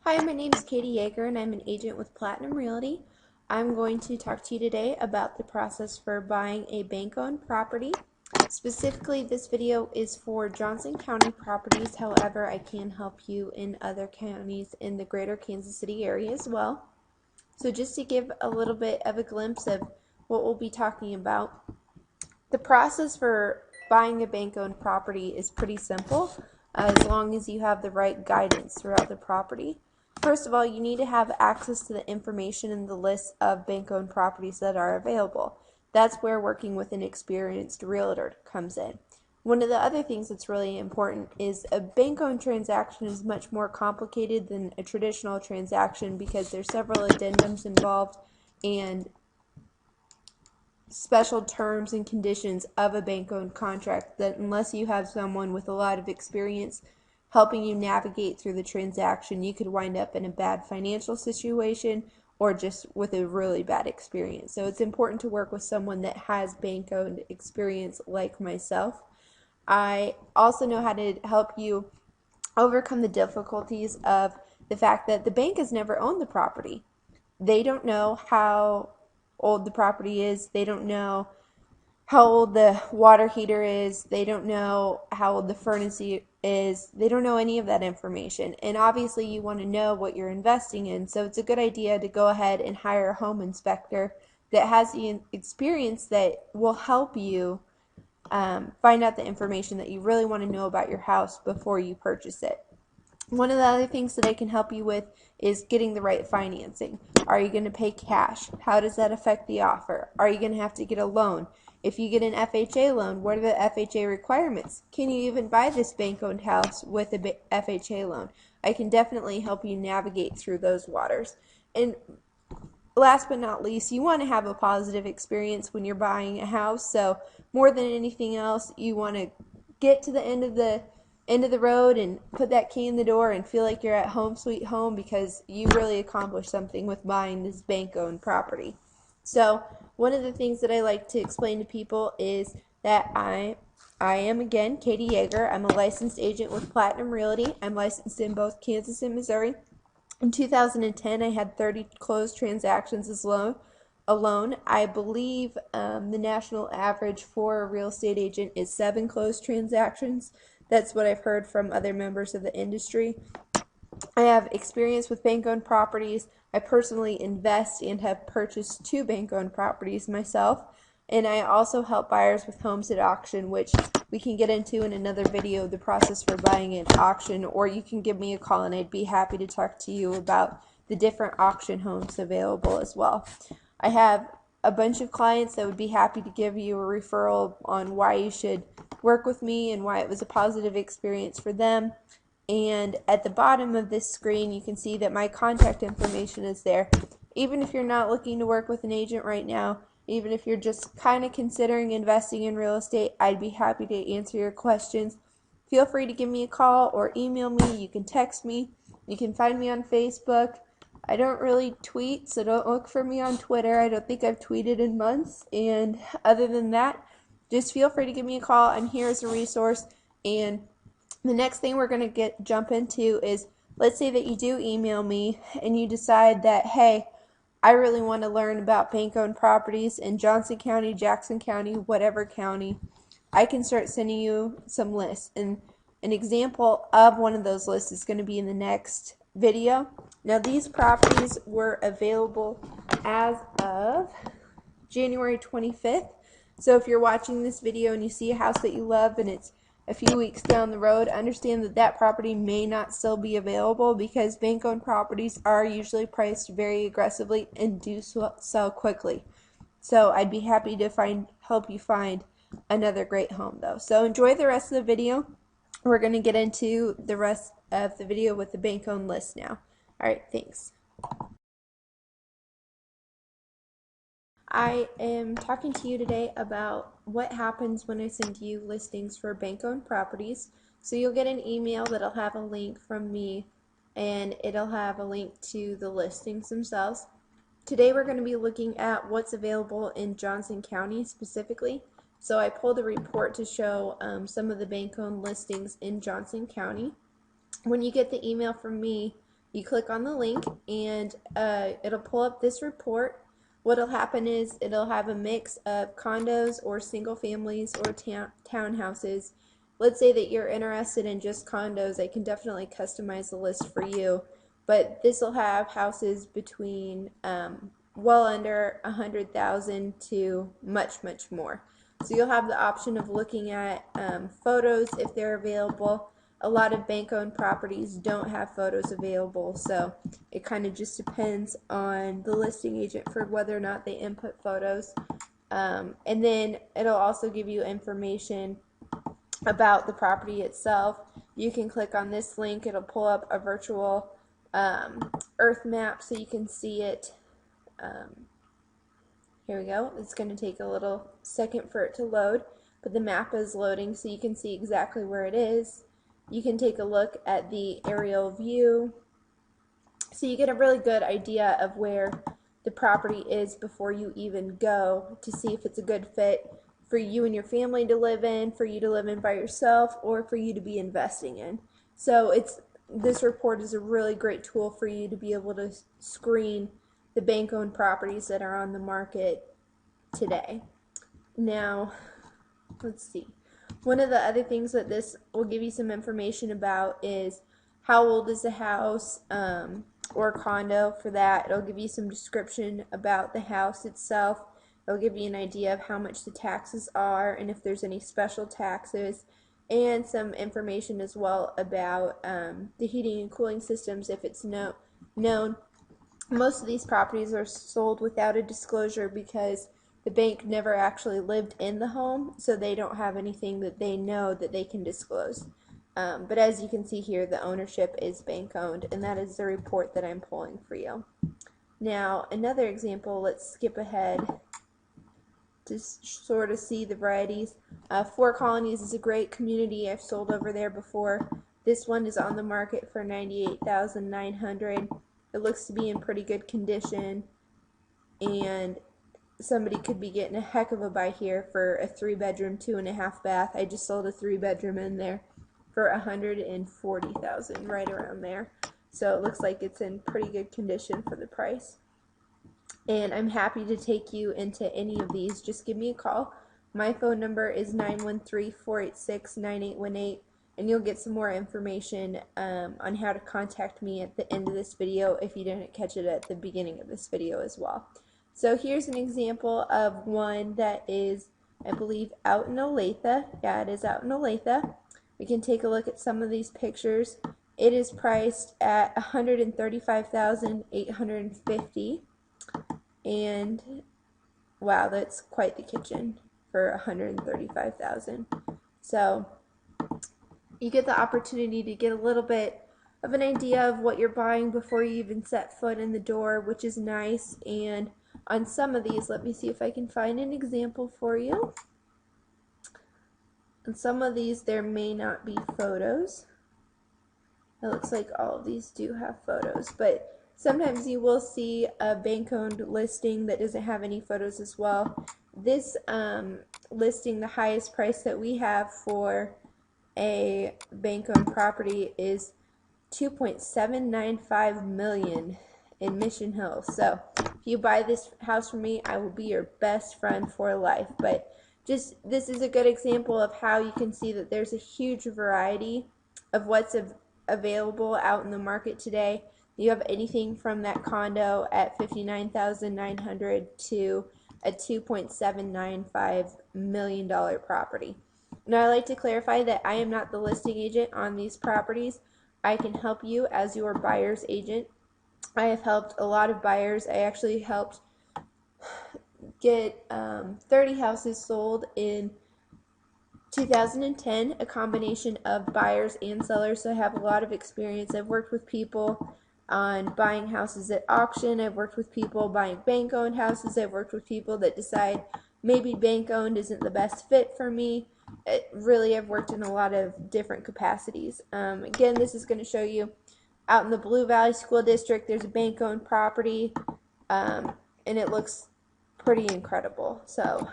Hi, my name is Katie Yeager and I'm an agent with Platinum Realty. I'm going to talk to you today about the process for buying a bank-owned property. Specifically, this video is for Johnson County properties. However, I can help you in other counties in the greater Kansas City area as well. So just to give a little bit of a glimpse of what we'll be talking about, the process for buying a bank-owned property is pretty simple as long as you have the right guidance throughout the property. First of all, you need to have access to the information in the list of bank-owned properties that are available. That's where working with an experienced realtor comes in. One of the other things that's really important is a bank-owned transaction is much more complicated than a traditional transaction because there's several addendums involved and special terms and conditions of a bank-owned contract that unless you have someone with a lot of experience helping you navigate through the transaction, you could wind up in a bad financial situation or just with a really bad experience. So it's important to work with someone that has bank-owned experience like myself. I also know how to help you overcome the difficulties of the fact that the bank has never owned the property. They don't know how old the property is. They don't know how old the water heater is. They don't know how old the furnace is. They don't know any of that information. And obviously you want to know what you're investing in. So it's a good idea to go ahead and hire a home inspector that has the experience that will help you find out the information that you really want to know about your house before you purchase it. One of the other things that I can help you with is getting the right financing. Are you going to pay cash? How does that affect the offer? Are you going to have to get a loan? If you get an FHA loan, what are the FHA requirements? Can you even buy this bank-owned house with a FHA loan? I can definitely help you navigate through those waters. And last but not least, you want to have a positive experience when you're buying a house. So more than anything else, you want to get to the end of the road and put that key in the door and feel like you're at home sweet home because you really accomplished something with buying this bank-owned property. So one of the things that I like to explain to people is that I am, again, Katie Yeager. I'm a licensed agent with Platinum Realty. I'm licensed in both Kansas and Missouri. In 2010, I had 30 closed transactions alone. I believe the national average for a real estate agent is 7 closed transactions. That's what I've heard from other members of the industry. I have experience with bank-owned properties. I personally invest and have purchased 2 bank-owned properties myself. And I also help buyers with homes at auction, which we can get into in another video, the process for buying at auction, or you can give me a call and I'd be happy to talk to you about the different auction homes available as well. I have a bunch of clients that would be happy to give you a referral on why you should work with me and why it was a positive experience for them. And at the bottom of this screen you can see that my contact information is there. Even if you're not looking to work with an agent right now, even if you're just kind of considering investing in real estate, I'd be happy to answer your questions. Feel free to give me a call or email me. You can text me. You can find me on Facebook. I don't really tweet, so don't look for me on Twitter. I don't think I've tweeted in months. And other than that, just feel free to give me a call. I'm here as a resource. And the next thing we're going to jump into is, let's say that you do email me and you decide that, hey, I really want to learn about bank-owned properties in Johnson County, Jackson County, whatever county. I can start sending you some lists. And an example of one of those lists is going to be in the next video. Now, these properties were available as of January 25th. So if you're watching this video and you see a house that you love and it's a few weeks down the road, understand that that property may not still be available because bank-owned properties are usually priced very aggressively and do sell quickly. So I'd be happy to help you find another great home though. So enjoy the rest of the video. We're going to get into the rest of the video with the bank-owned list now. Alright, thanks. I am talking to you today about what happens when I send you listings for bank-owned properties. So you'll get an email that'll have a link from me and it'll have a link to the listings themselves. Today we're going to be looking at what's available in Johnson County specifically. So I pulled a report to show some of the bank-owned listings in Johnson County. When you get the email from me, You click on the link and it'll pull up this report. What'll happen is it'll have a mix of condos or single families or townhouses. Let's say that you're interested in just condos. I can definitely customize the list for you, but this will have houses between well under 100,000 to much more. So you'll have the option of looking at photos if they're available. A lot of bank-owned properties don't have photos available, so it kind of just depends on the listing agent for whether or not they input photos. And then it'll also give you information about the property itself. You can click on this link. It'll pull up a virtual earth map so you can see it. Here we go. It's going to take a little second for it to load, but the map is loading so you can see exactly where it is. You can take a look at the aerial view so you get a really good idea of where the property is before you even go, to see if it's a good fit for you and your family to live in, for you to live in by yourself, or for you to be investing in. So this report is a really great tool for you to be able to screen the bank-owned properties that are on the market today. Now, let's see. One of the other things that this will give you some information about is how old is the house, or condo for that. It'll give you some description about the house itself. It'll give you an idea of how much the taxes are and if there's any special taxes, and some information as well about the heating and cooling systems if it's known. Most of these properties are sold without a disclosure because the bank never actually lived in the home, so they don't have anything that they know that they can disclose. But as you can see here, the ownership is bank owned, and that is the report that I'm pulling for you. Now, another example, let's skip ahead to sort of see the varieties. Four Colonies is a great community. I've sold over there before. This one is on the market for $98,900. It looks to be in pretty good condition, and somebody could be getting a heck of a buy here for a 3-bedroom, 2.5 bath. I just sold a 3-bedroom in there for $140,000, right around there. So it looks like it's in pretty good condition for the price. And I'm happy to take you into any of these. Just give me a call. My phone number is 913-486-9818, and you'll get some more information on how to contact me at the end of this video if you didn't catch it at the beginning of this video as well. So here's an example of one that is, I believe, out in Olathe. Yeah, it is out in Olathe. We can take a look at some of these pictures. It is priced at $135,850, and wow, that's quite the kitchen for $135,000. So you get the opportunity to get a little bit of an idea of what you're buying before you even set foot in the door, which is nice. And on some of these, let me see if I can find an example for you. On some of these, there may not be photos. It looks like all of these do have photos, but sometimes you will see a bank-owned listing that doesn't have any photos as well. This listing, the highest price that we have for a bank-owned property is $2.795 million in Mission Hill. So if you buy this house from me, I will be your best friend for life. But this is a good example of how you can see that there's a huge variety of what's available out in the market today. You have anything from that condo at $59,900 to a $2.795 million property. Now, I like to clarify that I am not the listing agent on these properties. I can help you as your buyer's agent. I have helped a lot of buyers. I actually helped get 30 houses sold in 2010, a combination of buyers and sellers, so I have a lot of experience. I've worked with people on buying houses at auction. I've worked with people buying bank-owned houses. I've worked with people that decide maybe bank-owned isn't the best fit for me. Really, I've worked in a lot of different capacities. Again, this is going to show you out in the Blue Valley School District, there's a bank-owned property, and it looks pretty incredible. So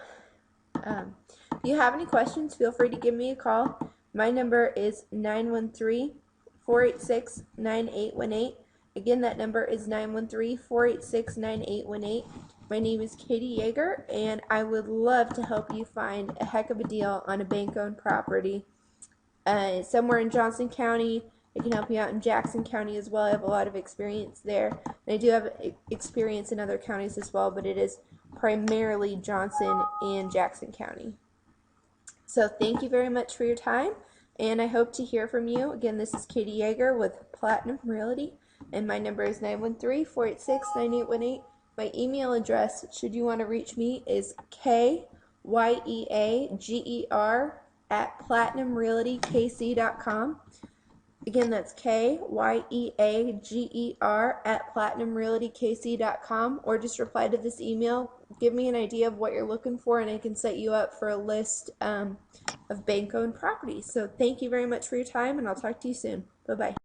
if you have any questions, feel free to give me a call. My number is 913-486-9818. Again, that number is 913-486-9818. My name is Katie Yeager, and I would love to help you find a heck of a deal on a bank-owned property somewhere in Johnson County. I can help you out in Jackson County as well. I have a lot of experience there. And I do have experience in other counties as well, but it is primarily Johnson and Jackson County. So thank you very much for your time, and I hope to hear from you. Again, this is Katie Yeager with Platinum Realty, and my number is 913-486-9818. My email address, should you want to reach me, is kyeager@platinumrealitykc.com. Again, that's kyeager@platinumrealitykc.com, or just reply to this email. Give me an idea of what you're looking for, and I can set you up for a list of bank-owned properties. So thank you very much for your time, and I'll talk to you soon. Bye-bye.